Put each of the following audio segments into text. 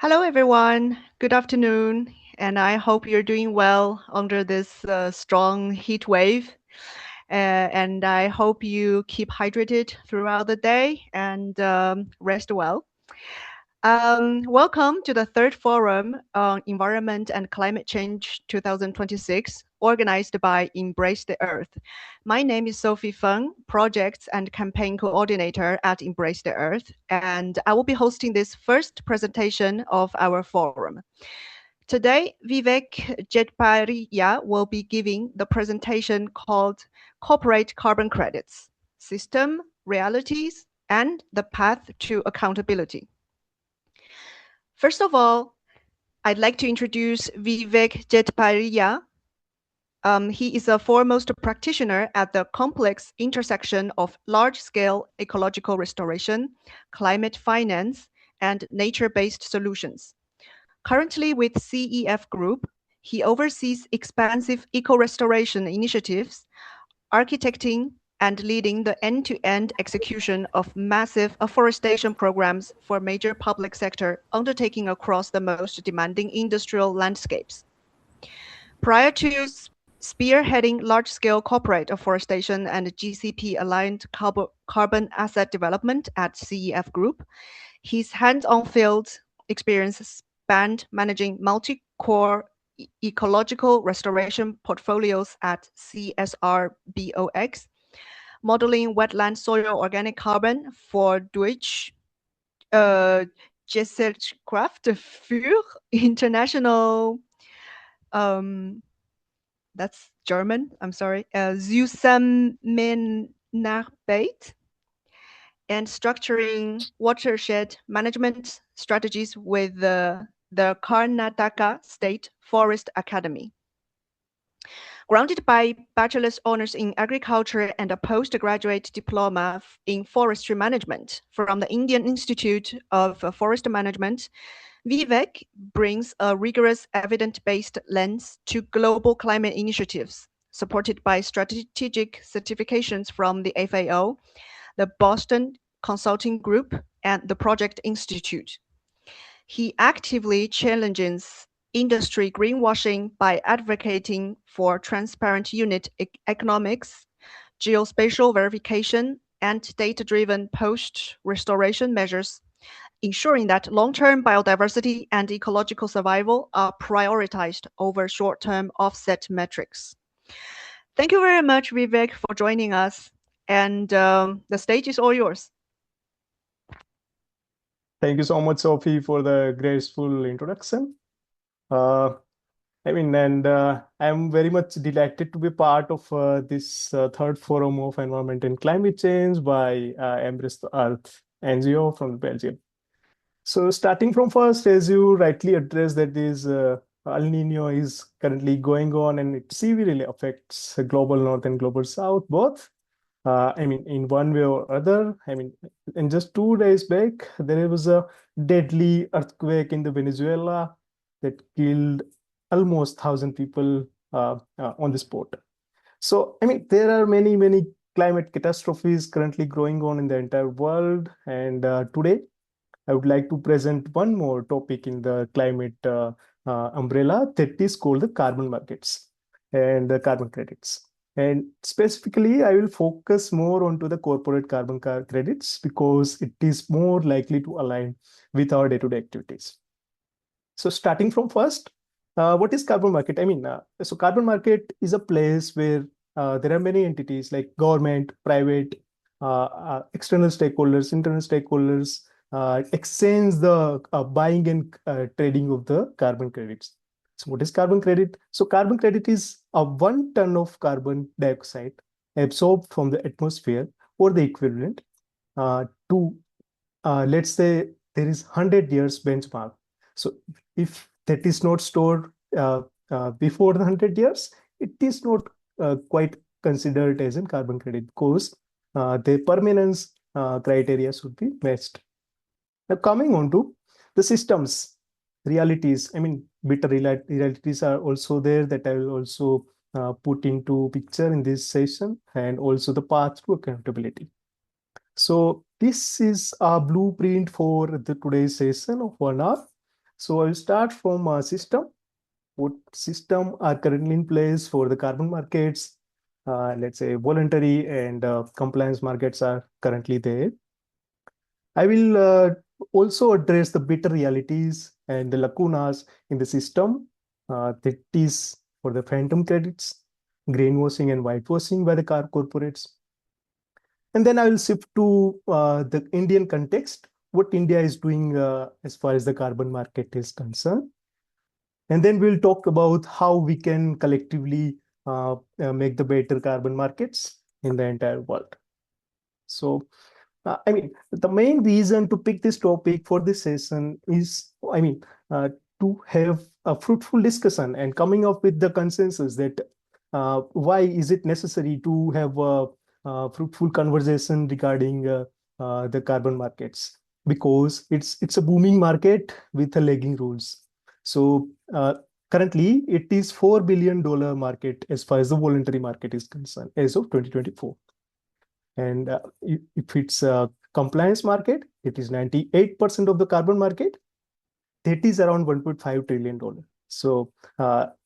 Hello, everyone. Good afternoon, and I hope you're doing well under this strong heat wave. And I hope you keep hydrated throughout the day and rest well. Welcome to the third forum on Environment and Climate Change 2026, organized by Embrace the Earth. My name is Sophie Feng, Projects and Campaign Coordinator at Embrace the Earth, and I will be hosting this first presentation of our forum. Today, Vivek Jetpariya will be giving the presentation called Corporate Carbon Credits, System, Realities, and the Path to Accountability. First of all, I'd like to introduce Vivek Jetpariya. He is a foremost practitioner at the complex intersection of large-scale ecological restoration, climate finance, and nature-based solutions. Currently with CEF Group, he oversees expansive eco-restoration initiatives, architecting and leading the end-to-end execution of massive afforestation programs for major public sector undertaking across the most demanding industrial landscapes. Prior to spearheading large-scale corporate afforestation and GCP-aligned carbon asset development at CEF Group, his hands-on field experience spanned managing multi-core ecological restoration portfolios at CSRBOX, modeling wetland soil organic carbon for Deutsche Gesellschaft für International, that's German, I'm sorry, Zusammenarbeit, and structuring watershed management strategies with the Karnataka State Forest Academy. Grounded by bachelor's honors in agriculture and a postgraduate diploma in forestry management from the Indian Institute of Forest Management, Vivek brings a rigorous evidence-based lens to global climate initiatives, supported by strategic certifications from the FAO, the Boston Consulting Group, and the Project Institute. He actively challenges industry greenwashing by advocating for transparent unit economics, geospatial verification, and data-driven post-restoration measures, ensuring that long-term biodiversity and ecological survival are prioritized over short-term offset metrics. Thank you very much, Vivek, for joining us, and the stage is all yours. Thank you so much, Sophie, for the graceful introduction. I'm very much delighted to be part of this third forum of environment and climate change by Embrace the Earth NGO from Belgium. So starting from first, as you rightly addressed, that is El Nino is currently going on and it severely affects global north and global south both. In one way or other. In just 2 days back, there was a deadly earthquake in the Venezuela that killed almost 1,000 people on the spot. So, there are many, many climate catastrophes currently going on in the entire world. And today, I would like to present one more topic in the climate umbrella that is called the carbon markets and the carbon credits. And specifically, I will focus more onto the corporate carbon credits because it is more likely to align with our day-to-day activities. So starting from first, what is carbon market? So carbon market is a place where there are many entities like government, private, external stakeholders, internal stakeholders, exchange the buying and trading of the carbon credits. So what is carbon credit? So carbon credit is a 1 ton of carbon dioxide absorbed from the atmosphere or the equivalent to, let's say, there is 100 years benchmark. So if that is not stored before the 100 years, it is not quite considered as a carbon credit because the permanence criteria should be matched. Now coming on to the systems, realities, bitter realities are also there that I will also put into picture in this session, and also the path to accountability. So this is a blueprint for the today's session of 1 hour. So I will start from system. What system are currently in place for the carbon markets? Let's say voluntary and compliance markets are currently there. I will also address the bitter realities and the lacunas in the system. That is for the phantom credits, greenwashing and whitewashing by the car corporates. And then I will shift to the Indian context, what India is doing as far as the carbon market is concerned. And then we'll talk about how we can collectively make the better carbon markets in the entire world. So, the main reason to pick this topic for this session is, to have a fruitful discussion and coming up with the consensus that why is it necessary to have a fruitful conversation regarding the carbon markets? Because it's a booming market with a lagging rules. So currently, it is $4 billion market as far as the voluntary market is concerned as of 2024. And if it's a compliance market, it is 98% of the carbon market. That is around $1.5 trillion. So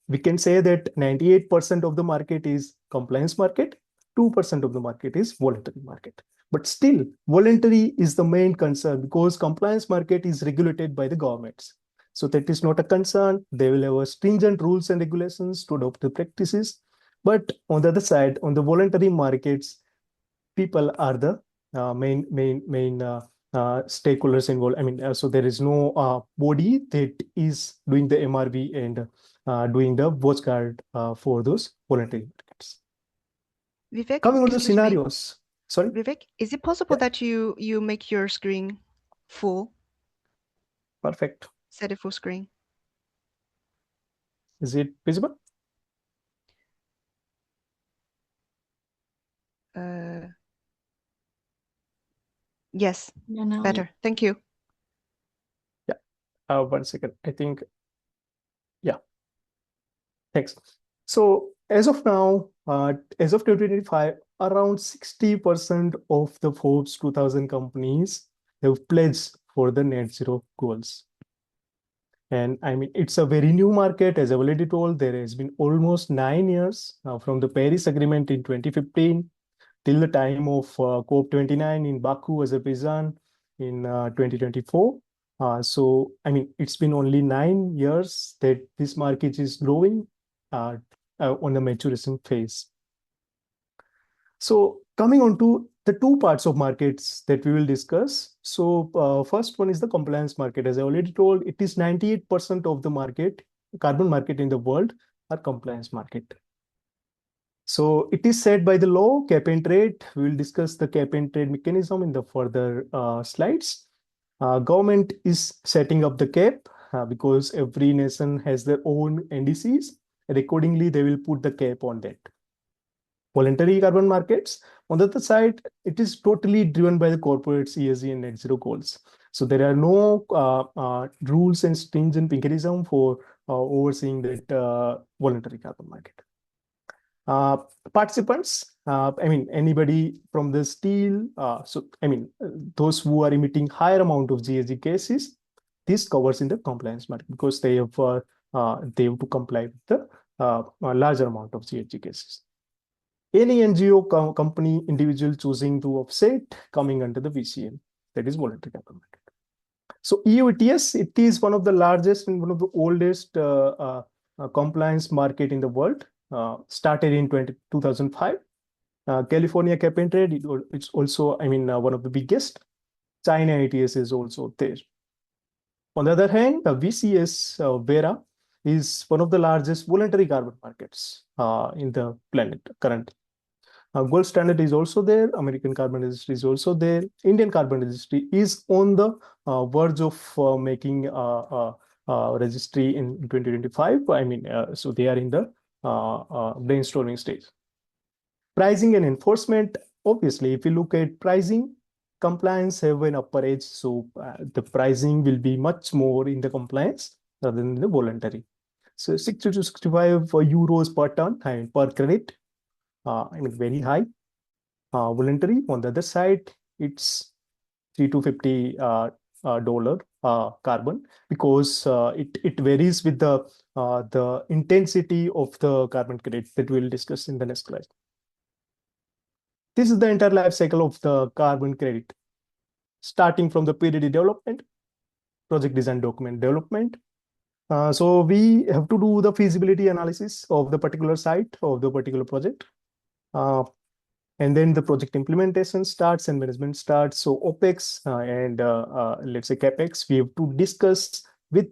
we can say that 98% of the market is compliance market, 2% of the market is voluntary market. But still, voluntary is the main concern because compliance market is regulated by the governments. So that is not a concern. They will have stringent rules and regulations to adopt the practices. But on the other side, on the voluntary markets, people are the main stakeholders involved. So there is no body that is doing the MRV and doing the watch guard for those voluntary markets. Vivek, Coming on the excuse me. scenarios. Sorry? Vivek, is it possible that you make your screen full? Perfect. Set it full screen. Is it visible? Yes, Yeah, now better. Thank you. Yeah. 1 second. I think, yeah. Thanks. So as of now, as of 2025, around 60% of the Forbes 2000 companies have pledged for the net zero goals. And it's a very new market. As I already told, there has been almost 9 years from the Paris Agreement in 2015 till the time of COP29 in Baku, Azerbaijan in 2024. It's been only 9 years that this market is growing on the maturation phase. So coming on to the two parts of markets that we will discuss. So first one is the compliance market. As I already told, it is 98% of the market, carbon market in the world are compliance market. So it is set by the law, cap and trade. We will discuss the cap and trade mechanism in the further slides. Government is setting up the cap because every nation has their own NDCs, and accordingly, they will put the cap on that. Voluntary carbon markets, on the other side, it is totally driven by the corporates, ESG and net zero goals. So there are no rules and stringent mechanism for overseeing that voluntary carbon market. Participants, anybody from the steel, those who are emitting higher amount of GHG gases, this covers in the compliance market because they have to comply with the larger amount of GHG gases. Any NGO company, individual choosing to offset coming under the VCM, that is voluntary carbon market. So EU ETS, it is one of the largest and one of the oldest compliance market in the world. Started in 2005. California cap and trade, it's also, one of the biggest. China ETS is also there. On the other hand, the VCS Vera is one of the largest voluntary carbon markets in the planet currently. Gold standard is also there. American carbon registry is also there. Indian carbon registry is on the verge of making a registry in 2025. So they are in the brainstorming stage. Pricing and enforcement. Obviously, if you look at pricing, compliance have an upper edge. So the pricing will be much more in the compliance rather than the voluntary. So 60 to 65 euros per ton per credit. Very high. Voluntary, on the other side, it's $3 to $50 carbon, because it varies with the intensity of the carbon credit that we'll discuss in the next slide. This is the entire life cycle of the carbon credit, starting from the PDD development, project design document development. So we have to do the feasibility analysis of the particular site of the particular project. And then the project implementation starts and management starts. So OPEX and let's say CAPEX, we have to discuss with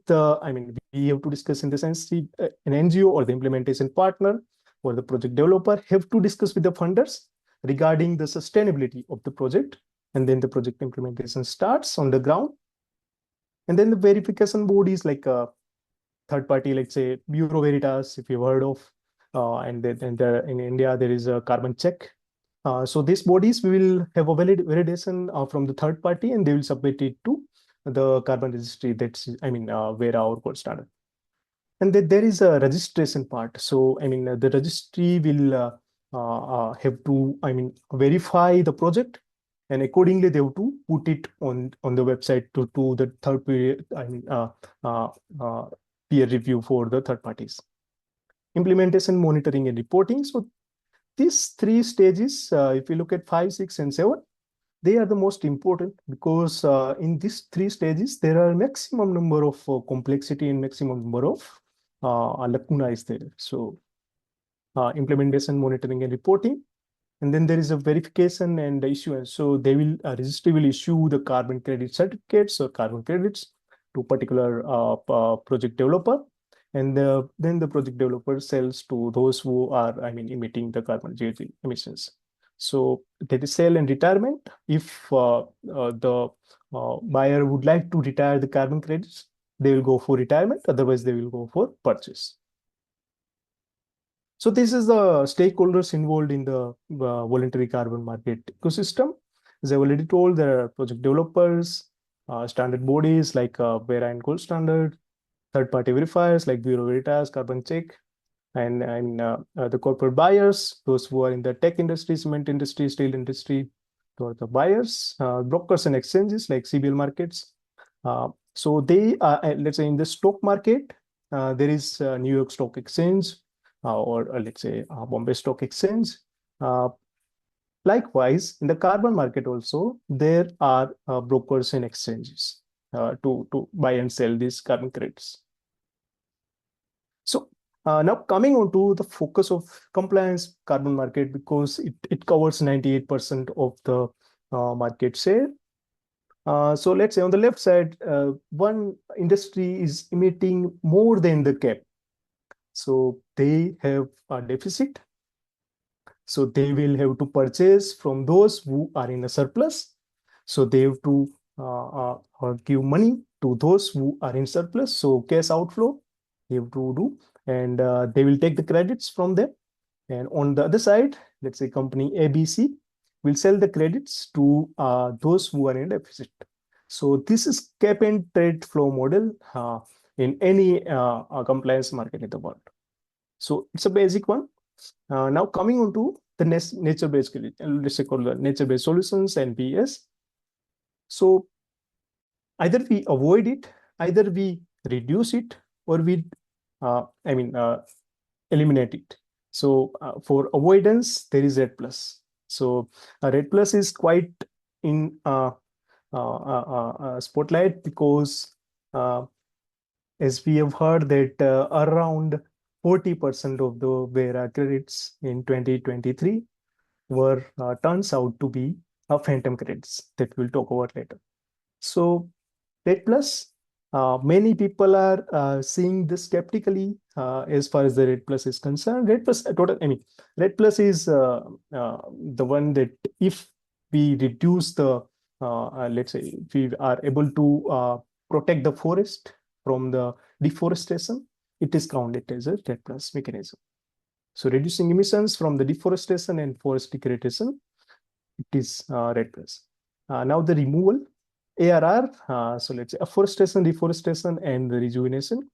we have to discuss in the sense an NGO or the implementation partner or the project developer have to discuss with the funders regarding the sustainability of the project. And then the project implementation starts on the ground. And then the verification bodies like a third party, let's say Bureau Veritas, if you've heard of, and then in India, there is a carbon check. So these bodies will have a validation from the third party, and they will submit it to the carbon registry. That's where our gold standard. And then there is a registration part. So the registry will have to verify the project, and accordingly they have to put it on the website to the third peer peer review for the third parties. Implementation, monitoring, and reporting. So these three stages, if you look at 5, 6, and 7, they are the most important, because in these three stages, there are maximum number of complexity and maximum number of lacuna is there. So implementation, monitoring, and reporting. And then there is a verification and the issuance. So they will registry will issue the carbon credit certificates or carbon credits to particular project developer. And then the project developer sells to those who are, emitting the carbon GHG emissions. So that is sale and retirement. If the buyer would like to retire the carbon credits, they will go for retirement. Otherwise, they will go for purchase. So this is the stakeholders involved in the voluntary carbon market ecosystem. As I already told, there are project developers, standard bodies like Vera and Gold Standard, third-party verifiers like Bureau Veritas, Carbon Check, and the corporate buyers, those who are in the tech industry, cement industry, steel industry, those are the buyers, brokers and exchanges like CBL markets. So they are, let's say in the stock market, there is New York Stock Exchange, or let's say Bombay Stock Exchange. Likewise, in the carbon market also, there are brokers and exchanges to buy and sell these carbon credits. So now coming on to the focus of compliance carbon market, because it covers 98% of the market share. So let's say on the left side, one industry is emitting more than the cap. So they have a deficit. So they will have to purchase from those who are in a surplus. So they have to give money to those who are in surplus. So cash outflow they have to do, and they will take the credits from them. And on the other side, let's say company ABC will sell the credits to those who are in deficit. So this is cap and trade flow model in any compliance market in the world. So it's a basic one. Now coming on to the nature-based credit, let's say called the nature-based solutions, NBS. So either we avoid it, either we reduce it, or we eliminate it. So for avoidance, there is RED plus. So RED plus is quite in spotlight, because as we have heard that around 40% of the Vera credits in 2023 were turns out to be phantom credits that we'll talk about later. So RED plus, many people are seeing this skeptically as far as the RED plus is concerned. RED plus RED plus is the one that if we reduce the let's say if we are able to protect the forest from the deforestation, it is counted as a RED plus mechanism. So reducing emissions from the deforestation and forest degradation, it is RED plus. Now the removal, ARR, so let's say afforestation, reforestation, and the rejuvenation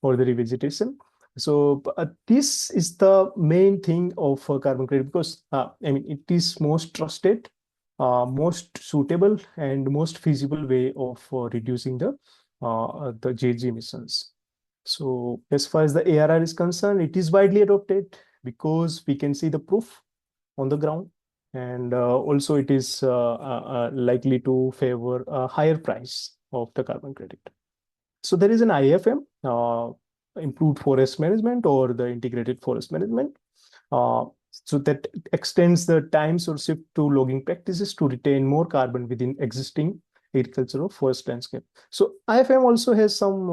or the revegetation. So this is the main thing of carbon credit, because it is most trusted most suitable and most feasible way of reducing the GHG emissions. So as far as the ARR is concerned, it is widely adopted because we can see the proof on the ground, and also it is likely to favor a higher price of the carbon credit. So there is an IFM, improved forest management or the integrated forest management. So that extends the time source shift to logging practices to retain more carbon within existing agricultural forest landscape. So IFM also has some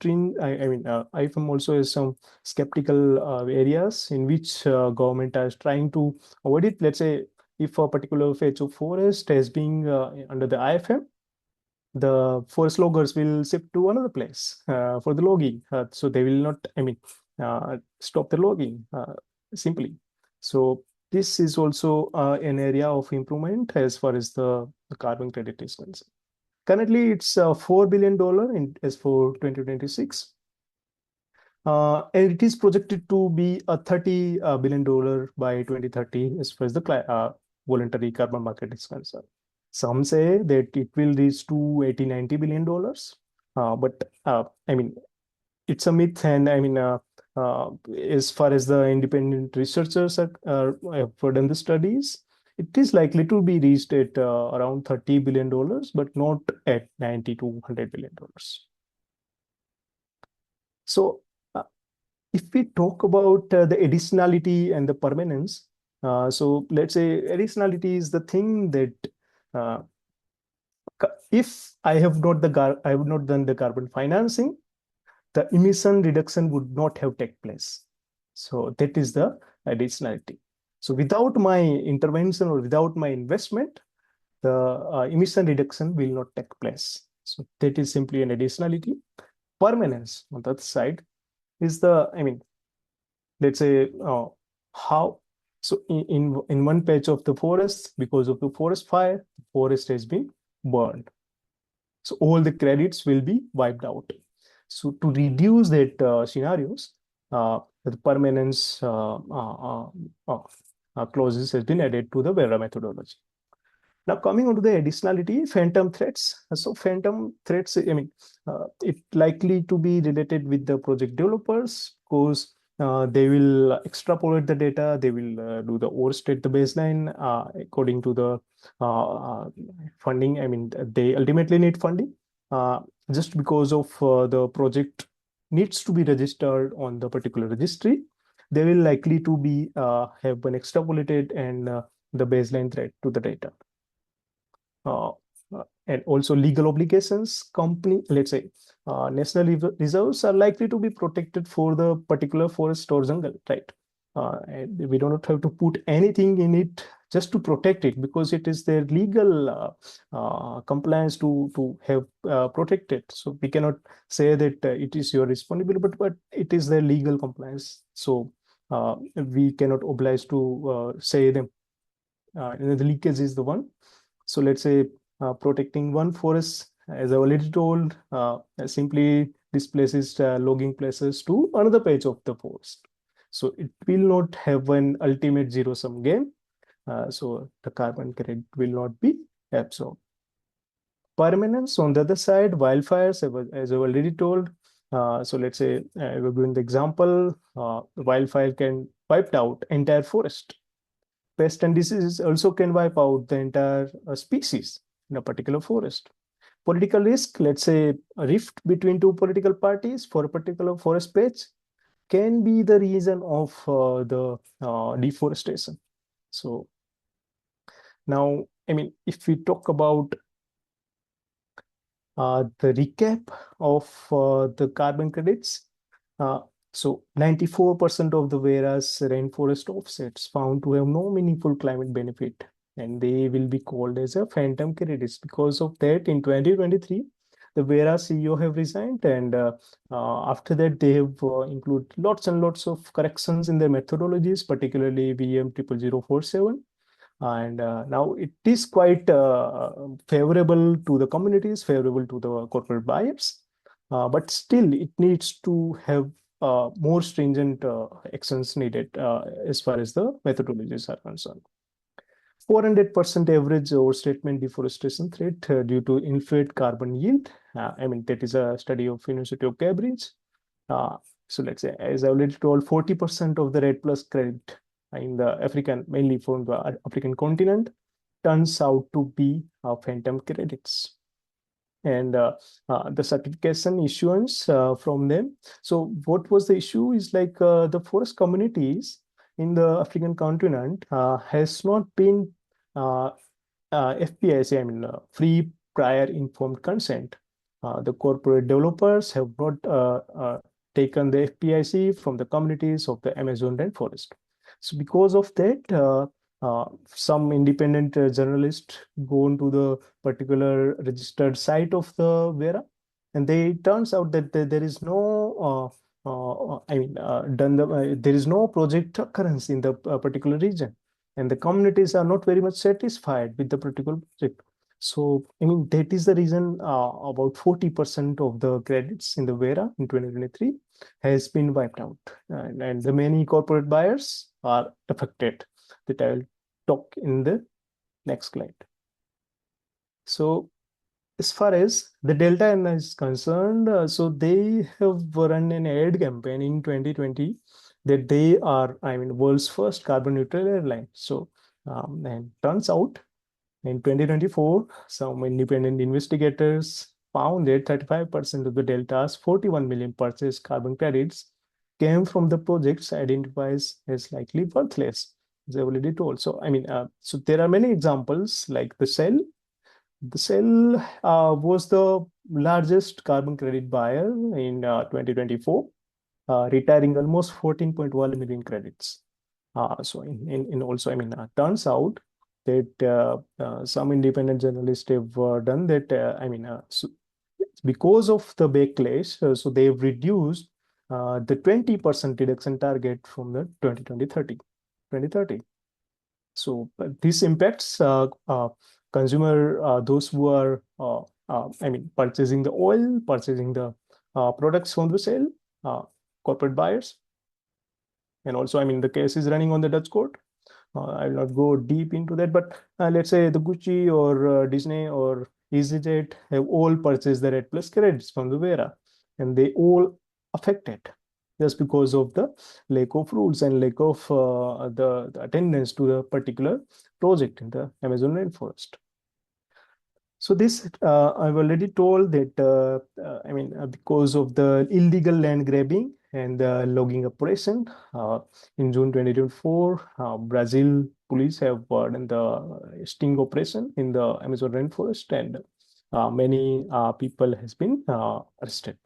IFM also has some skeptical areas in which government is trying to avoid it. Let's say if a particular patch of forest has been under the IFM, the forest loggers will shift to another place for the logging. So they will not, stop the logging simply. So this is also an area of improvement as far as the carbon credit is concerned. Currently, it's $4 billion as for 2026. And it is projected to be a $30 billion by 2030 as far as the voluntary carbon market is concerned. Some say that it will reach to 80-90 billion dollars. But it's a myth. And as far as the independent researchers have done the studies, it is likely to be reached at around $30 billion, but not at 90 to $100 billion. So if we talk about the additionality and the permanence, so let's say additionality is the thing that uh, if I have not done the carbon financing, the emission reduction would not have take place. So that is the additionality. So without my intervention or without my investment, the emission reduction will not take place. So that is simply an additionality. Permanence on the other side is let's say how. So in one patch of the forest, because of the forest fire, the forest has been burned. So all the credits will be wiped out. So to reduce that scenarios, the permanence clauses has been added to the Vera methodology. Now coming on to the additionality, phantom threats. So phantom threats, it likely to be related with the project developers because they will extrapolate the data, they will do the overstate the baseline according to the funding. They ultimately need funding just because of the project needs to be registered on the particular registry. They will likely to be have been extrapolated and the baseline threat to the data. uh, and also legal obligations. Company, let's say, national reserves are likely to be protected for the particular forest or jungle, right? And we do not have to put anything in it just to protect it because it is their legal compliance to have protected. So we cannot say that it is your responsibility, but it is their legal compliance. So we cannot oblige to say them. The leakage is the one. So let's say protecting one forest, as I already told, simply displaces logging places to another page of the forest. So it will not have an ultimate zero-sum game. So the carbon credit will not be absorbed. Permanence, on the other side, wildfires, as I already told. So let's say we're doing the example, wildfire can wipe out entire forest. Pest and diseases also can wipe out the entire species in a particular forest. Political risk, let's say a rift between two political parties for a particular forest patch, can be the reason of the deforestation. So now, if we talk about the recap of the carbon credits, uh, so 94% of the Vera's rainforest offsets found to have no meaningful climate benefit, and they will be called as a phantom credits. Because of that, in 2023, the Vera CEO have resigned, and after that, they have included lots and lots of corrections in their methodologies, particularly VM 00047. And now it is quite favorable to the communities, favorable to the corporate buyers, but still it needs to have more stringent actions needed as far as the methodologies are concerned. 400% average overstatement deforestation threat due to inflated carbon yield. That is a study of University of Cambridge. Uh, so let's say, as I already told, 40% of the REDD Plus credit in the African, mainly from the African continent, turns out to be phantom credits. And the certification issuance from them. So what was the issue is like the forest communities in the African continent has not been uh, FPIC, free prior informed consent. The corporate developers have not taken the FPIC from the communities of the Amazon rainforest. So because of that, some independent journalists go into the particular registered site of the Vera, and they it turns out that there is no there is no project occurrence in the particular region, and the communities are not very much satisfied with the particular project. So, that is the reason about 40% of the credits in the Vera in 2023 has been wiped out. And the many corporate buyers are affected, that I will talk in the next slide. So, as far as the Delta Airline is concerned, so they have run an ad campaign in 2020 that they are, world's first carbon neutral airline. So, and turns out in 2024, some independent investigators found that 35% of the Delta's 41 million purchased carbon credits came from the projects identified as likely worthless, as I already told. So, so there are many examples like the Shell. The Shell was the largest carbon credit buyer in 2024, retiring almost 14.1 million credits. So in also, turns out that some independent journalists have done that. So because of the backlash, so they've reduced the 20% reduction target from the 2030. So this impacts consumer, those who are, purchasing the oil, purchasing the products from the sale, corporate buyers. And also, the case is running on the Dutch court. I will not go deep into that, but let's say the Gucci or Disney or EasyJet have all purchased the REDD Plus credits from the Vera, and they all affected just because of the lack of rules and lack of the attendance to the particular project in the Amazon rainforest. So this, I've already told that, because of the illegal land grabbing and the logging operation, in June 2024, Brazil police have done the sting operation in the Amazon rainforest, and many people has been arrested.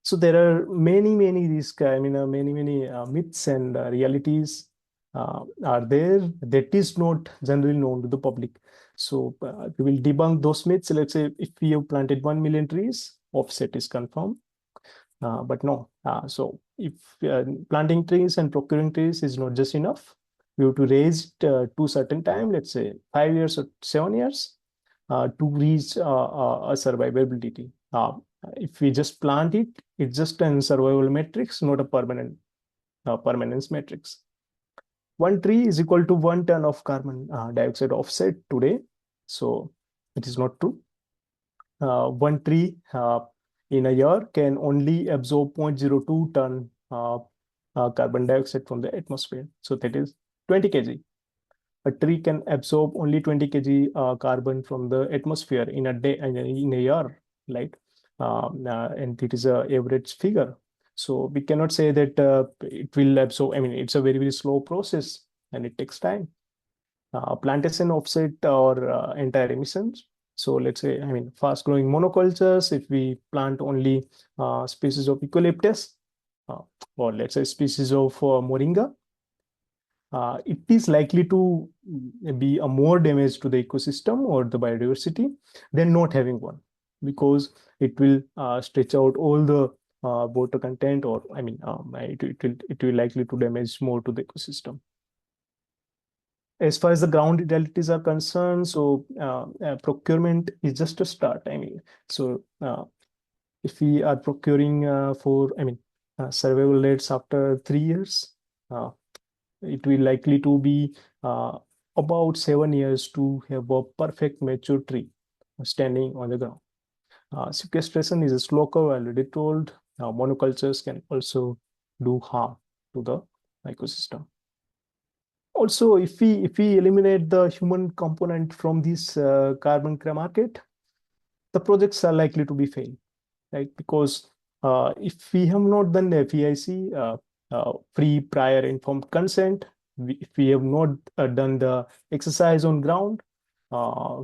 So there are many risks, many myths and realities are there that is not generally known to the public. So we will debunk those myths. Let's say if we have planted 1 million trees, offset is confirmed. But no, so if planting trees and procuring trees is not just enough, we have to raise it to certain time, let's say 5 years or 7 years, to reach a survivability. If we just plant it, it's just an survival matrix, not a permanence matrix. 1 tree is equal to 1 ton of carbon dioxide offset today. So it is not true. 1 tree in a year can only absorb 0.02 ton carbon dioxide from the atmosphere. So that is 20 kg. A tree can absorb only 20 kg carbon from the atmosphere in a day, in a year, right? And it is a average figure. So we cannot say that it will absorb. It's a very slow process and it takes time. Plantation offset or entire emissions. So let's say, fast growing monocultures, if we plant only species of eucalyptus, or let's say species of moringa, it is likely to be a more damage to the ecosystem or the biodiversity than not having one, because it will stretch out all the water content, or it will likely to damage more to the ecosystem. As far as the ground realities are concerned, so procurement is just a start. So if we are procuring for survival rates after 3 years, it will likely to be about 7 years to have a perfect mature tree standing on the ground. Sequestration is a slow curve, already told. Monocultures can also do harm to the ecosystem. Also, if we eliminate the human component from this carbon market, the projects are likely to be failed, right? Because if we have not done the FEIC, free prior informed consent, if we have not done the exercise on ground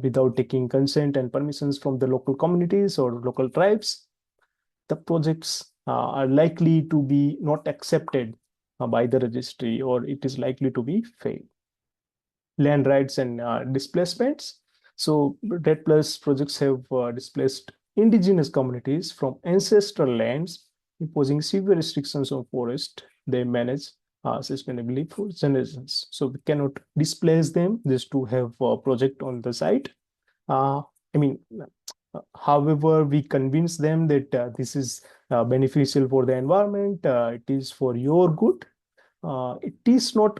without taking consent and permissions from the local communities or local tribes, the projects are likely to be not accepted by the registry, or it is likely to be failed. Land rights and displacements. So RED Plus projects have displaced indigenous communities from ancestral lands, imposing severe restrictions on forest they manage sustainably for generations. So we cannot displace them just to have a project on the site. Uh, I mean, however, we convince them that this is beneficial for the environment, it is for your good. It is not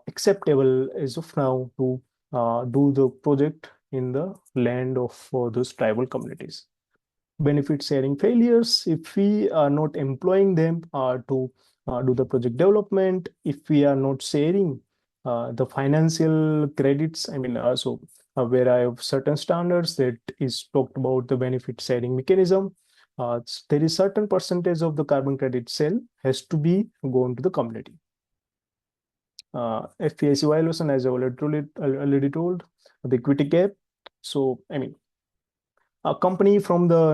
acceptable as of now to do the project in the land of those tribal communities. Benefit sharing failures, if we are not employing them to do the project development, if we are not sharing the financial credits, I mean, where I have certain standards that is talked about the benefit sharing mechanism, there is certain percentage of the carbon credit sale has to be going to the community. FPIC violation, as I already told, the equity gap. So, I mean, a company from the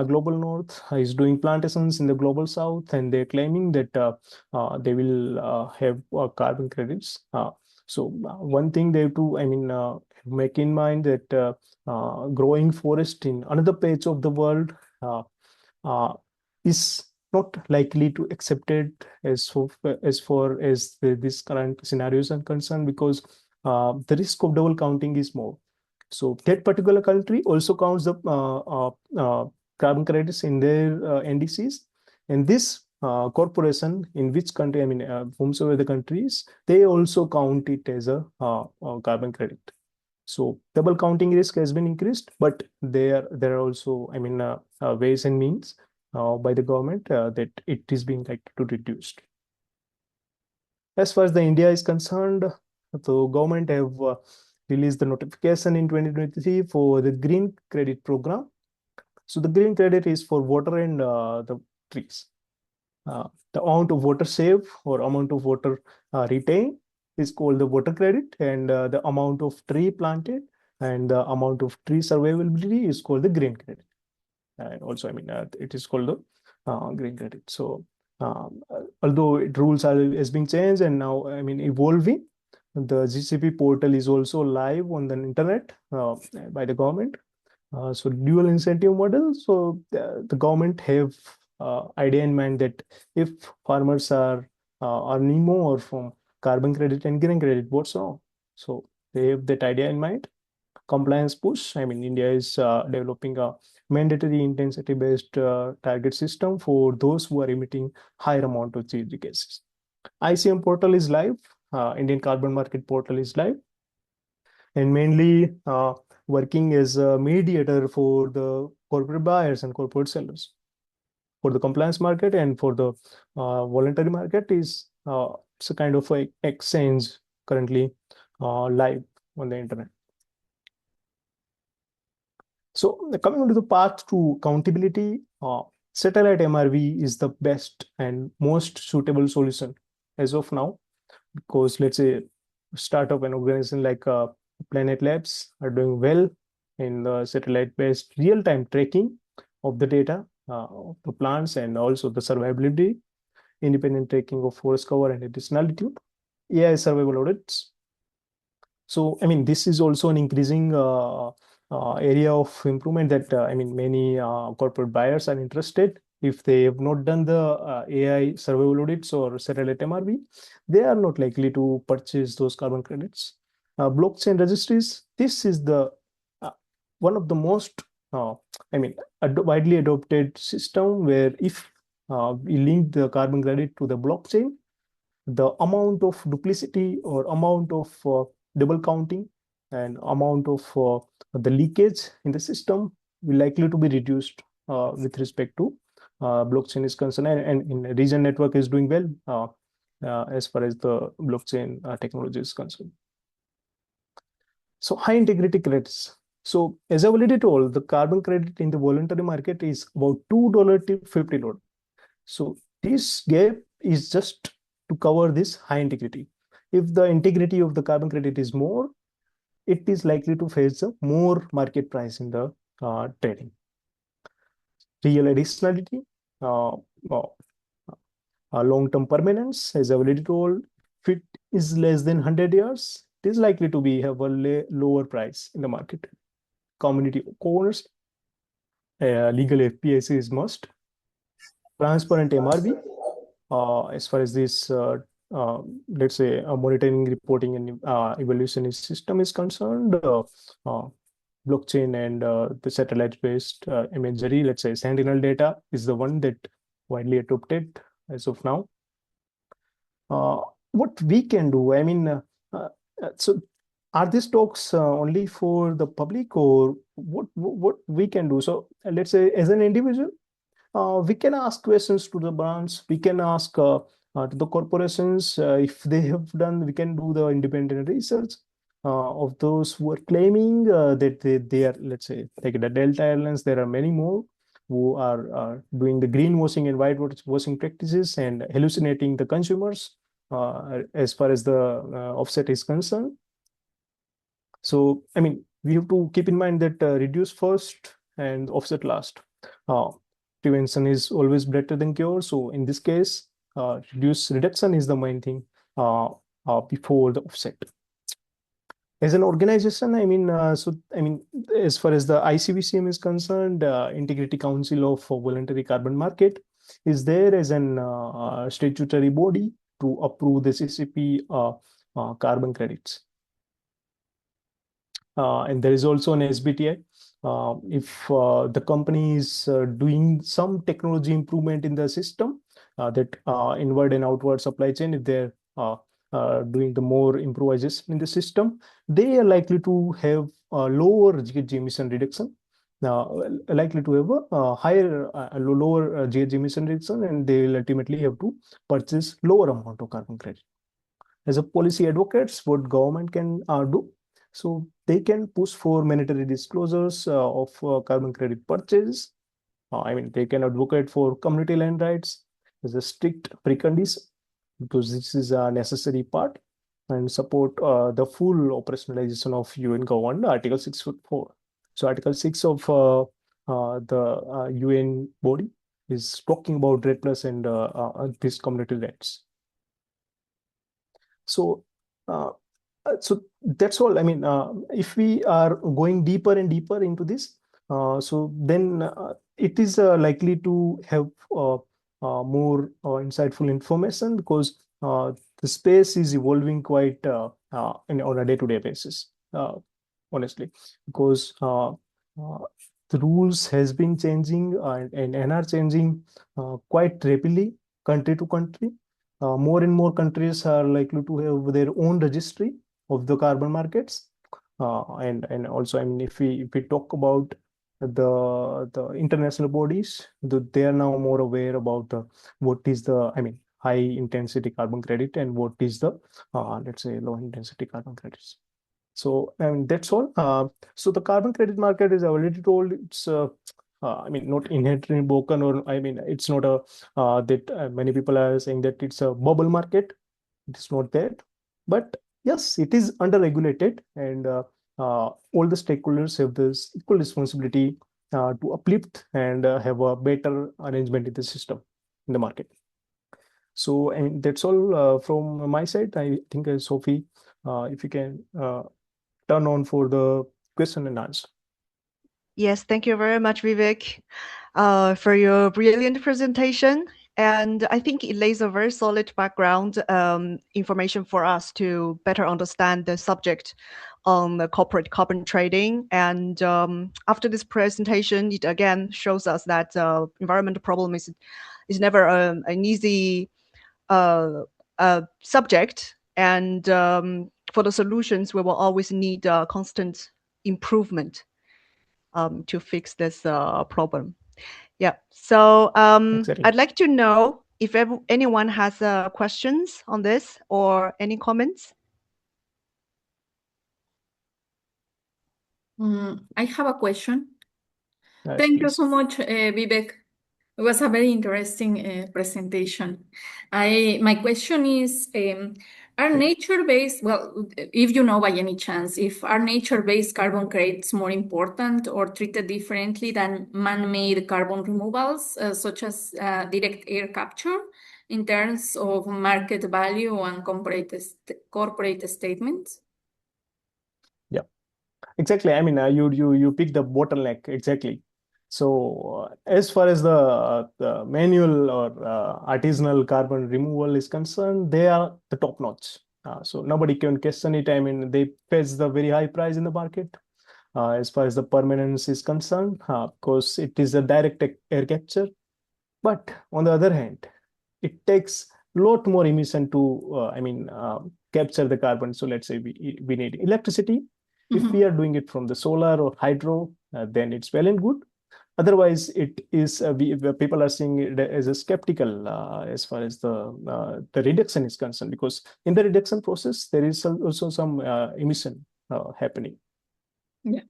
global north is doing plantations in the global south, and they're claiming that they will have carbon credits. One thing they have to, I mean, make in mind that growing forest in another patch of the world uh, uh, is not likely to accept it as far as this current scenarios are concerned, because the risk of double counting is more. So that particular country also counts the carbon credits in their NDCs, and this corporation in which country, I mean, whomsoever the countries, they also count it as a carbon credit. So double counting risk has been increased, but there are also, I mean, ways and means by the government that it is being like to reduced. As far as the India is concerned, the government have released the notification in 2023 for the green credit program. So the green credit is for water and the trees. The amount of water saved or amount of water retained is called the water credit, and the amount of tree planted and the amount of tree survivability is called the green credit. And also, I mean, it is called the green credit. So although rules has been changed and now, I mean, evolving, the GCP portal is also live on the internet by the government. So dual incentive model. So the government have idea in mind that if farmers are earning more from carbon credit and green credit, what's wrong? So they have that idea in mind. Compliance push. I mean, India is developing a mandatory intensity-based target system for those who are emitting higher amount of GHG gases. ICM portal is live. Indian Carbon Market portal is live, and mainly working as a mediator for the corporate buyers and corporate sellers. For the compliance market and for the voluntary market is it's a kind of a exchange currently live on the internet. So coming on to the path to accountability, satellite MRV is the best and most suitable solution as of now, because let's say startup and organization like Planet Labs are doing well in the satellite-based real-time tracking of the data of the plants and also the survivability, independent tracking of forest cover and its altitude, AI survival audits. So, I mean, this is also an increasing area of improvement that, I mean, many corporate buyers are interested. If they have not done the AI survival audits or satellite MRV, they are not likely to purchase those carbon credits. Blockchain registries, this is the one of the most, I mean, widely adopted system where if we link the carbon credit to the blockchain, the amount of duplicity or amount of double counting and amount of the leakage in the system will likely to be reduced with respect to blockchain is concerned, and in region network is doing well as far as the blockchain technology is concerned. So high integrity credits. So as I already told, the carbon credit in the voluntary market is about $2 to $50. So this gap is just to cover this high integrity. If the integrity of the carbon credit is more, it is likely to face a more market price in the trading. Real additionality, uh, uh, long-term permanence, as I already told, if it is less than 100 years, it is likely to be have a lower price in the market. Community corners, legal FPIC is must. Transparent MRB, as far as this, let's say, monitoring, reporting, and evaluation system is concerned, uh, blockchain and the satellite-based imagery, let's say, Sentinel data is the one that widely adopted as of now. What we can do, I mean, so are these talks only for the public, or what we can do? So let's say, as an individual, we can ask questions to the brands. We can ask to the corporations if they have done. We can do the independent research of those who are claiming that they are, let's say, like the Delta Airlines. There are many more who are doing the greenwashing and whitewashing practices and hallucinating the consumers as far as the offset is concerned. So, I mean, we have to keep in mind that reduce first and offset last. Prevention is always better than cure. So in this case, reduction is the main thing before the offset. As an organization, I mean, as far as the ICVCM is concerned, Integrity Council of Voluntary Carbon Market is there as an statutory body to approve the CCP carbon credits. And there is also an SBTI. If the company is doing some technology improvement in the system, that inward and outward supply chain, if they're doing the more improvisation in the system, they are likely to have lower GHG emission reduction, likely to have a higher, lower GHG emission reduction, and they will ultimately have to purchase lower amount of carbon credit. As a policy advocates, what government can do, so they can push for mandatory disclosures of carbon credit purchase. I mean, they can advocate for community land rights as a strict precondition, because this is a necessary part, and support the full operationalization of UN governed Article 6.4. So Article 6 of the UN body is talking about REDD Plus and these community rights. So so that's all. I mean, if we are going deeper and deeper into this, so then it is likely to have more insightful information, because the space is evolving quite on a day-to-day basis, honestly, because the rules has been changing and are changing quite rapidly, country to country. More and more countries are likely to have their own registry of the carbon markets, and also, I mean, if we talk about the international bodies, they are now more aware about what is the, I mean, high intensity carbon credit and what is the let's say, low intensity carbon credits. So, I mean, that's all. So the carbon credit market is already told, it's I mean, not inherently broken, or I mean, it's not a that many people are saying that it's a bubble market. It's not that, but yes, it is under regulated, and all the stakeholders have this equal responsibility to uplift and have a better arrangement in the system, in the market. So, and that's all from my side. I think, Sophie, if you can turn on for the question and answer. Yes, thank you very much, Vivek, for your brilliant presentation. And I think it lays a very solid background information for us to better understand the subject on the corporate carbon trading. And after this presentation, it again shows us that environmental problem is never an easy subject. And for the solutions, we will always need constant improvement to fix this problem. Yeah. So Exactly. I'd like to know if anyone has questions on this or any comments. I have a question. Yes, Thank you please. so much, Vivek. It was a very interesting presentation. My question is, are nature-based, well, if you know by any chance, if are nature-based carbon credits more important or treated differently than man-made carbon removals, such as direct air capture, in terms of market value and corporate statements? Yeah, exactly. I mean, you pick the bottleneck exactly. So as far as the manual or artisanal carbon removal is concerned, they are the top notch. So nobody can question it. I mean, they fetch the very high price in the market. As far as the permanence is concerned, because it is a direct air capture. But on the other hand, it takes a lot more emission to, capture the carbon. So let's say we need electricity. If we are doing it from the solar or hydro, then it's well and good. Otherwise, it is people are seeing it as a skeptical as far as the reduction is concerned, because in the reduction process there is also some emission happening. Yeah.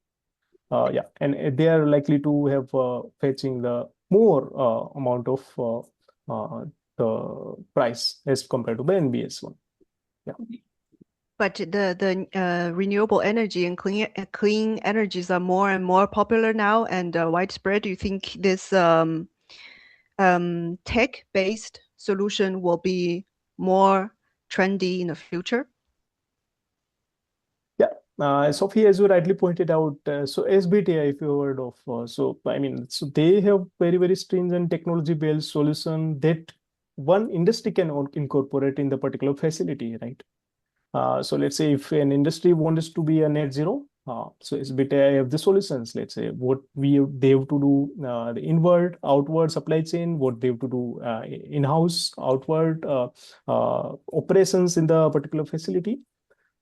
Yeah, and they are likely to have fetching the more amount of the price as compared to the NBS one. Yeah. But the renewable energy and clean energies are more and more popular now and widespread. Do you think this tech-based solution will be more trendy in the future? Yeah, Sophie, as you rightly pointed out, so SBTI, if you heard of, so they have very, very stringent technology-based solution that one industry can incorporate in the particular facility, right? So let's say if an industry wants to be a net zero, so SBTI have the solutions. Let's say what they have to do the inward, outward supply chain, what they have to do in-house, outward operations in the particular facility.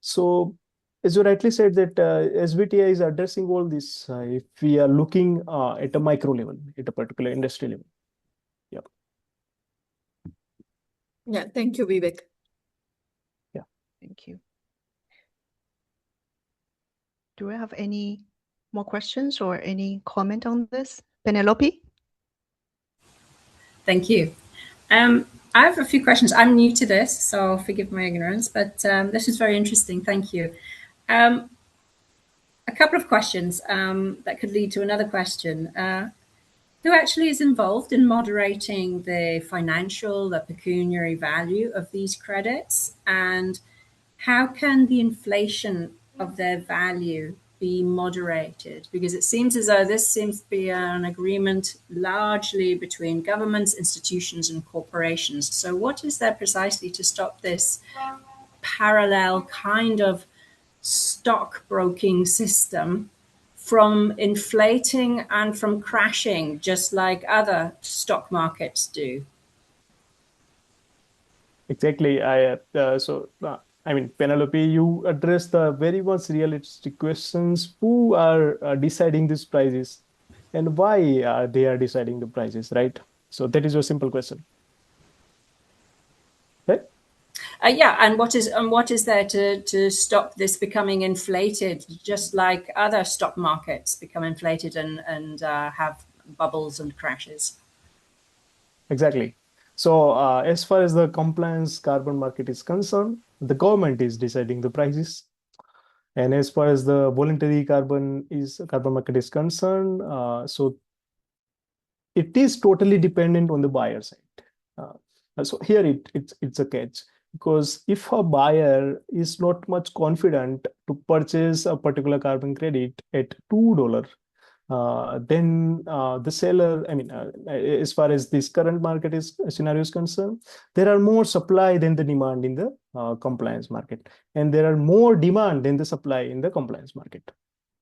So as you rightly said that SBTI is addressing all this if we are looking at a micro level, at a particular industry level. Yeah. Yeah, thank you, Vivek. Yeah. Thank you. Do we have any more questions or any comment on this? Penelope? Thank you. I have a few questions. I'm new to this, so forgive my ignorance, but this is very interesting. Thank you. A couple of questions that could lead to another question. Who actually is involved in moderating the financial, the pecuniary value of these credits? And how can the inflation of their value be moderated? Because it seems as though this seems to be an agreement largely between governments, institutions, and corporations. So what is there precisely to stop this parallel kind of stockbroking system from inflating and from crashing, just like other stock markets do? Exactly. Penelope, you address the very much realistic questions. Who are deciding these prices, and why they are deciding the prices, right? So that is your simple question. Right? Yeah, and what is there to stop this becoming inflated, just like other stock markets become inflated and have bubbles and crashes? Exactly. So as far as the compliance carbon market is concerned, the government is deciding the prices. And as far as the voluntary carbon market is concerned, so it is totally dependent on the buyer side. So here it's a catch, because if a buyer is not much confident to purchase a particular carbon credit at $2, then the seller, as far as this current market scenario is concerned, there are more supply than the demand in the compliance market, and there are more demand than the supply in the compliance market.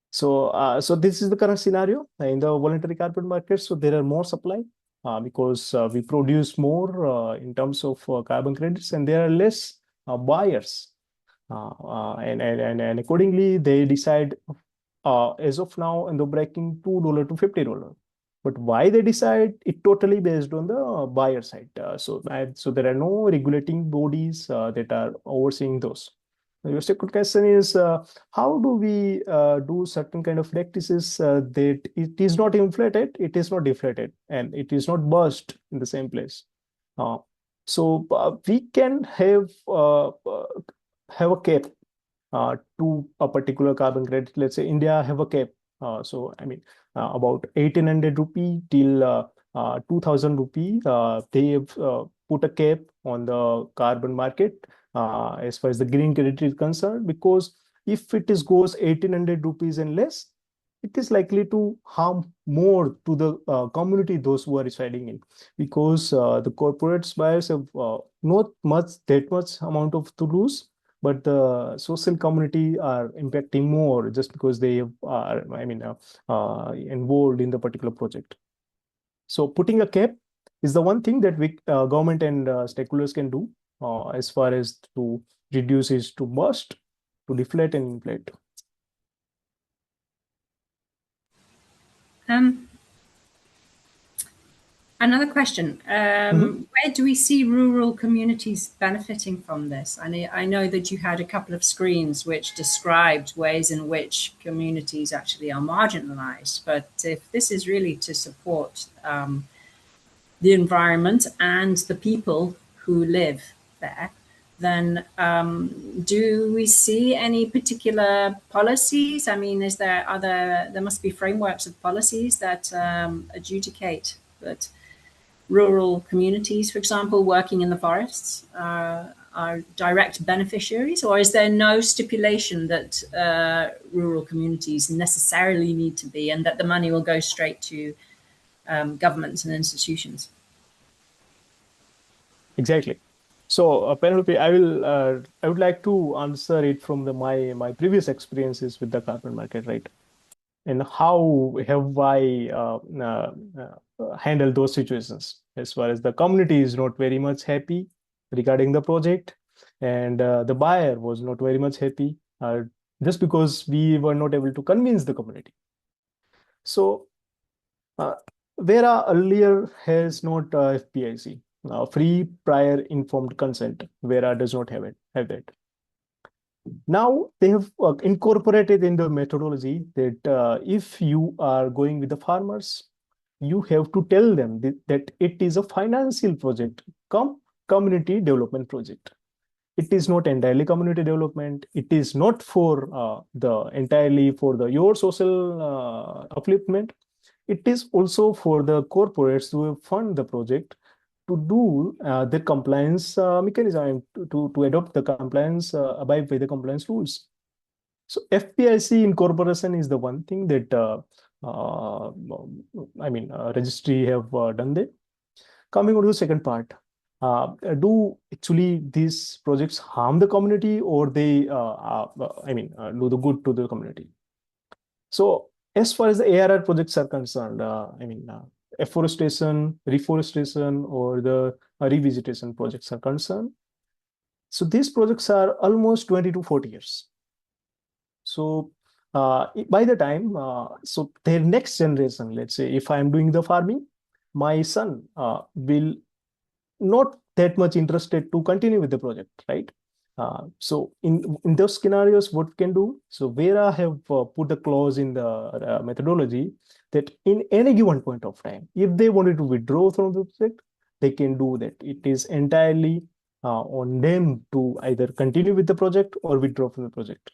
So this is the current scenario in the voluntary carbon market. So there are more supply because we produce more in terms of carbon credits, and there are less buyers And accordingly, they decide as of now, and they're breaking $2 to $50. But why they decide it totally based on the buyer side. So there are no regulating bodies that are overseeing those. Your second question is how do we do certain kind of practices that it is not inflated, it is not deflated, and it is not burst in the same place. Uh, so we can have a cap to a particular carbon credit. Let's say India have a cap. So I mean about 1800 rupee till 2000 rupee. They have put a cap on the carbon market as far as the green credit is concerned, because if it is goes 1800 rupees and less, it is likely to harm more to the community, those who are residing in, because the corporate buyers have not that much amount of to lose, but the social community are impacting more just because they are, involved in the particular project. So putting a cap is the one thing that we government and stakeholders can do as far as to reduce is to burst, to deflate and inflate. Another question. Where do we see rural communities benefiting from this? I know that you had a couple of screens which described ways in which communities actually are marginalized. But if this is really to support the environment and the people who live there, then do we see any particular policies? I mean, there must be frameworks of policies that adjudicate that rural communities, for example, working in the forests are direct beneficiaries, or is there no stipulation that rural communities necessarily need to be, and that the money will go straight to governments and institutions? Exactly. So, Penelope, I would like to answer it from my previous experiences with the carbon market, right? And how have I handled those situations as far as the community is not very much happy regarding the project, and the buyer was not very much happy just because we were not able to convince the community. So, Vera earlier has not FPIC, free prior informed consent. Vera does not have that. Now they have incorporated in the methodology that if you are going with the farmers, you have to tell them that it is a financial project, community development project. It is not entirely community development. It is not for your social upliftment. It is also for the corporates to fund the project to do the compliance mechanism, to adopt the compliance, abide by the compliance rules. So FPIC incorporation is the one thing that registry have done there. Coming on to the second part, do actually these projects harm the community, or they do the good to the community? So as far as the ARR projects are concerned, afforestation, reforestation, or the revisitation projects are concerned, so these projects are almost 20 to 40 years. So by the time, so their next generation, let's say if I'm doing the farming, my son will not that much interested to continue with the project, right? So in those scenarios, what we can do? So Vera have put a clause in the methodology that in any given point of time, if they wanted to withdraw from the project, they can do that. It is entirely on them to either continue with the project or withdraw from the project.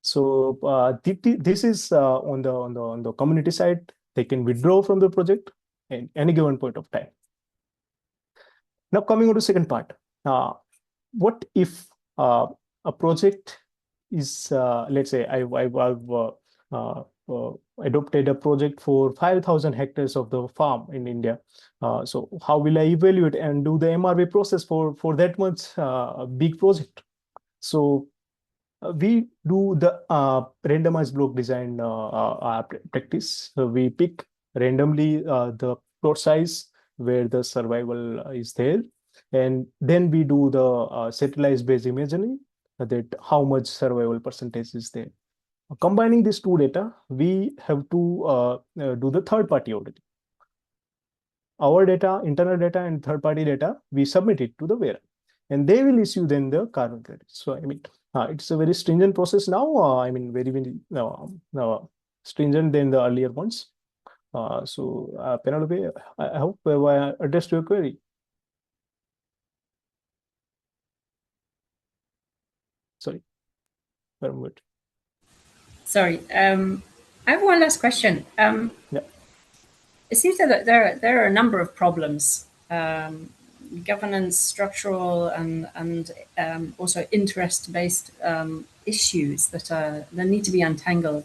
So this is on the community side. They can withdraw from the project at any given point of time. Now coming on to the second part, what if a project is, let's say I've adopted a project for 5,000 hectares of the farm in India. So how will I evaluate and do the MRV process for that much big project? So we do the randomized block design practice. So we pick randomly the plot size where the survival is there, and then we do the satellite based imagery that how much survival percentage is there. Combining these two data, we have to do the third-party auditing. Our data, internal data, and third-party data, we submit it to the wearer, and they will issue then the carbon credits. So I mean, it's a very stringent process now. I mean, very stringent than the earlier ones. So Penelope, I hope I addressed your query. Sorry, very good. Sorry, I have one last question. Yeah. It seems that there are a number of problems, governance, structural, and also interest-based issues that need to be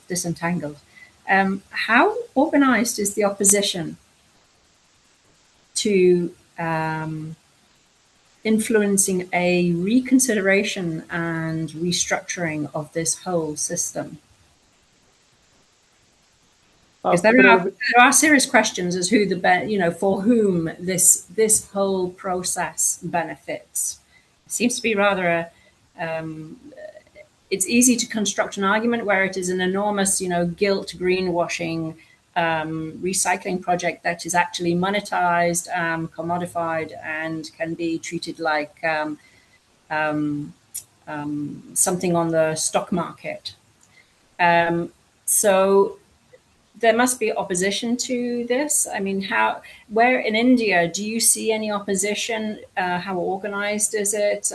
disentangled. How organized is the opposition to influencing a reconsideration and restructuring of this whole system? Because there are serious questions as who for whom this whole process benefits. It seems to be rather it's easy to construct an argument where it is an enormous, gilt greenwashing recycling project that is actually monetized, commodified, and can be treated like something on the stock market. So there must be opposition to this. I mean, where in India do you see any opposition? How organized is it?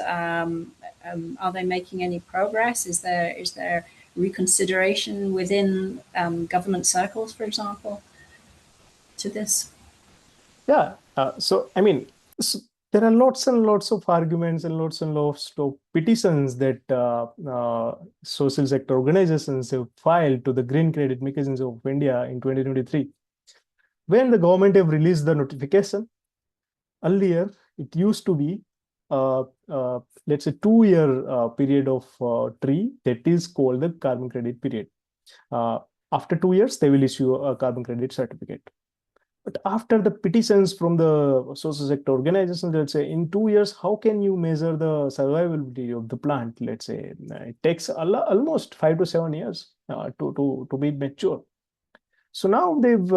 Are they making any progress? Is there reconsideration within government circles, for example, to this? Yeah. So I mean, there are lots and lots of arguments and lots of petitions that social sector organizations have filed to the Green Credit Mechanism of India in 2023. When the government have released the notification, earlier it used to be let's say 2-year period of tree that is called the carbon credit period. After 2 years, they will issue a carbon credit certificate. But after the petitions from the social sector organizations, let's say in 2 years, how can you measure the survivability of the plant? Let's say it takes almost 5 to 7 years to be mature. So now they've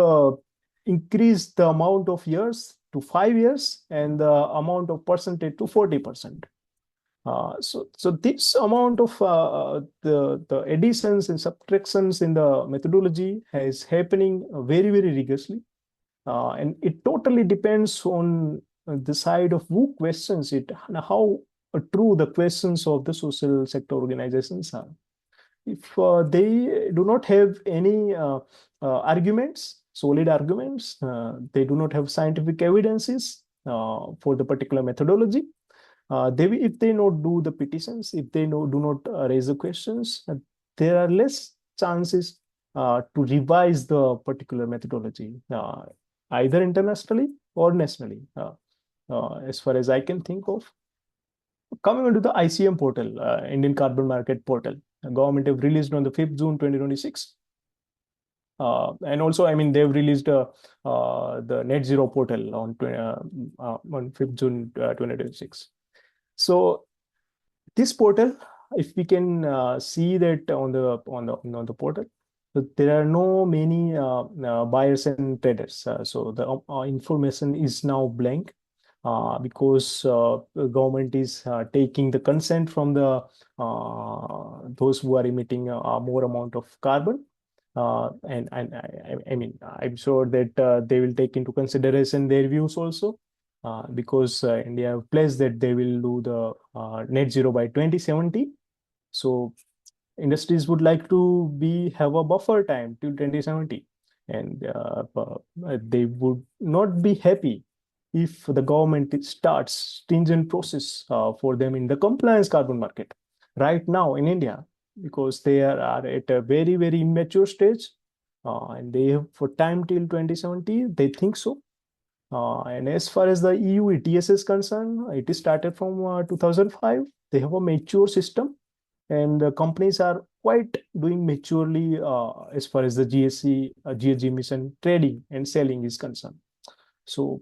increased the amount of years to 5 years and the amount of percentage to 40%. So this amount of the additions and subtractions in the methodology is happening very, very rigorously. And it totally depends on the side of who questions it and how true the questions of the social sector organizations are. If they do not have any arguments, solid arguments, they do not have scientific evidences for the particular methodology, if they not do the petitions, if they do not raise the questions, there are less chances to revise the particular methodology, either internationally or nationally, as far as I can think of. Coming onto the ICM portal, Indian Carbon Market Portal, the government have released on the 5th June 2026. And also, I mean, they've released the net zero portal on 5th June 2026. So this portal, if we can see that on the portal, so there are no many buyers and traders. So the information is now blank because the government is taking the consent from the those who are emitting more amount of carbon. And I mean, I'm sure that they will take into consideration their views also. Because India have pledged that they will do the net zero by 2070. So industries would like to have a buffer time till 2070, and they would not be happy if the government starts stringent process for them in the compliance carbon market right now in India, because they are at a very, very immature stage, and they have for time till 2070. They think so. And as far as the EU ETS is concerned, it is started from 2005. They have a mature system, and the companies are quite doing maturely as far as the GHG emission trading and selling is concerned. So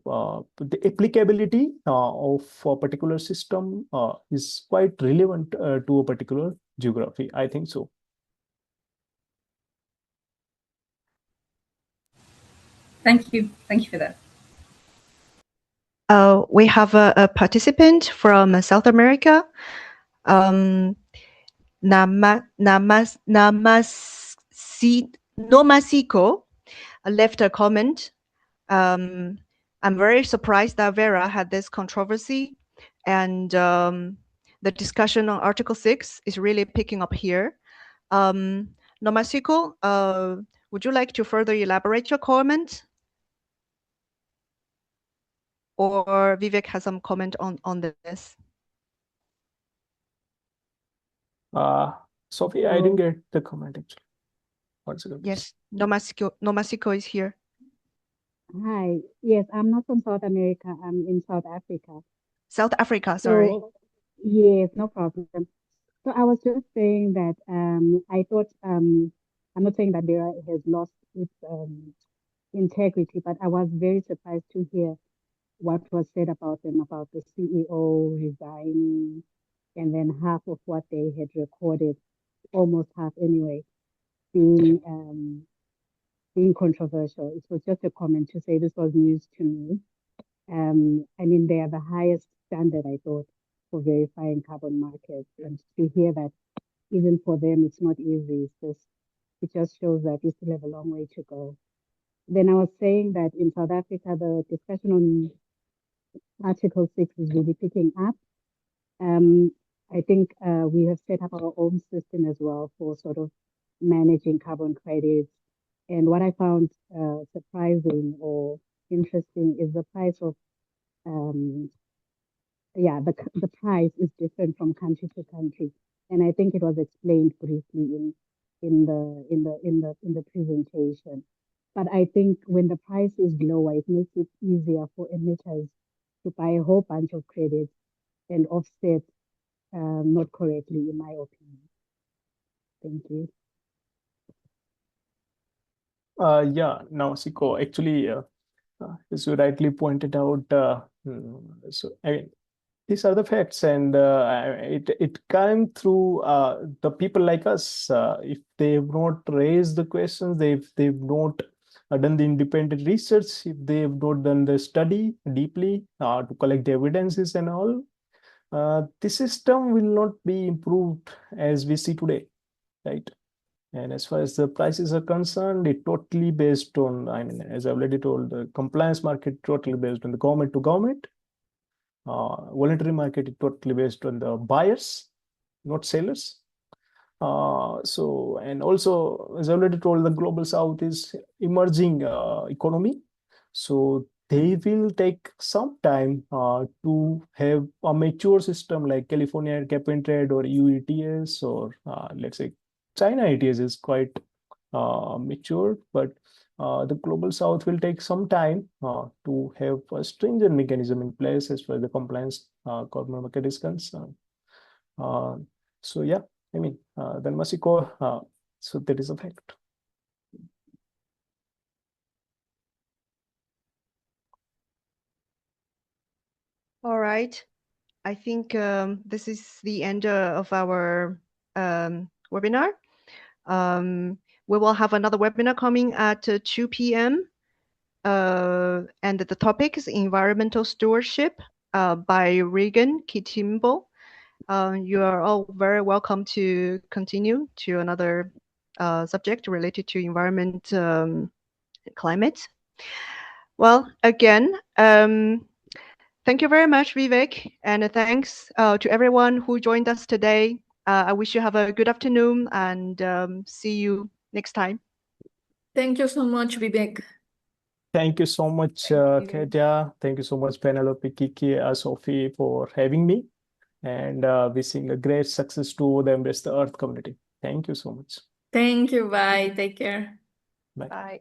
the applicability of a particular system is quite relevant to a particular geography. I think so. Thank you. Thank you for that. We have a participant from South America. Nomasico left a comment. I'm very surprised that Vera had this controversy, and the discussion on Article 6 is really picking up here. Nomasico, would you like to further elaborate your comment? Or Vivek has some comment on this? Sophie, I didn't get the comment actually. One second, please. Yes, Nomasico is here. Hi. Yes, I'm not from South America. I'm in South Africa. South Africa, sorry. So, yes, no problem. So I was just saying that I thought I'm not saying that Bera has lost its integrity, but I was very surprised to hear what was said about them, about the CEO resigning, and then half of what they had recorded, almost half anyway, being controversial. It was just a comment to say this was news to me. I mean, they are the highest standard, I thought, for verifying carbon markets. And to hear that even for them, it's not easy. It just shows that we still have a long way to go. Then I was saying that in South Africa, the discussion on Article 6 is really picking up. I think we have set up our own system as well for sort of managing carbon credits. And what I found surprising or interesting is the price of the price is different from country to country, and I think it was explained briefly in the presentation. But I think when the price is lower, it makes it easier for emitters to buy a whole bunch of credits and offset not correctly, in my opinion. Thank you. Yeah, now Siko, actually, as you rightly pointed out, so I mean, these are the facts, and it came through the people like us. If they've not raised the questions, they've not done the independent research, if they've not done the study deeply to collect the evidences and all, the system will not be improved as we see today, right? And as far as the prices are concerned, it totally based on, I mean, as I already told, the compliance market totally based on the government to government. Voluntary market is totally based on the buyers, not sellers. And also, as I already told, the global south is emerging economy. So they will take some time to have a mature system like California cap and trade or EU ETS, or let's say China ETS is quite mature, but the global south will take some time to have a stringent mechanism in place as far as the compliance carbon market is concerned. So yeah, I mean, then Mexico, so that is a fact. All right. I think this is the end of our webinar. We will have another webinar coming at 2 p.m. And the topic is environmental stewardship by Regan Kitimbo. You are all very welcome to continue to another subject related to environment, climate. Well, again, thank you very much, Vivek, and thanks to everyone who joined us today. I wish you have a good afternoon, and see you next time. Thank you so much, Vivek. Thank you so much, Katya. Thank you so much, Penelope, Kiki, Sophie, for having me, and wishing a great success to the Embrace the Earth community. Thank you so much. Thank you. Bye. Take care. Bye. Bye.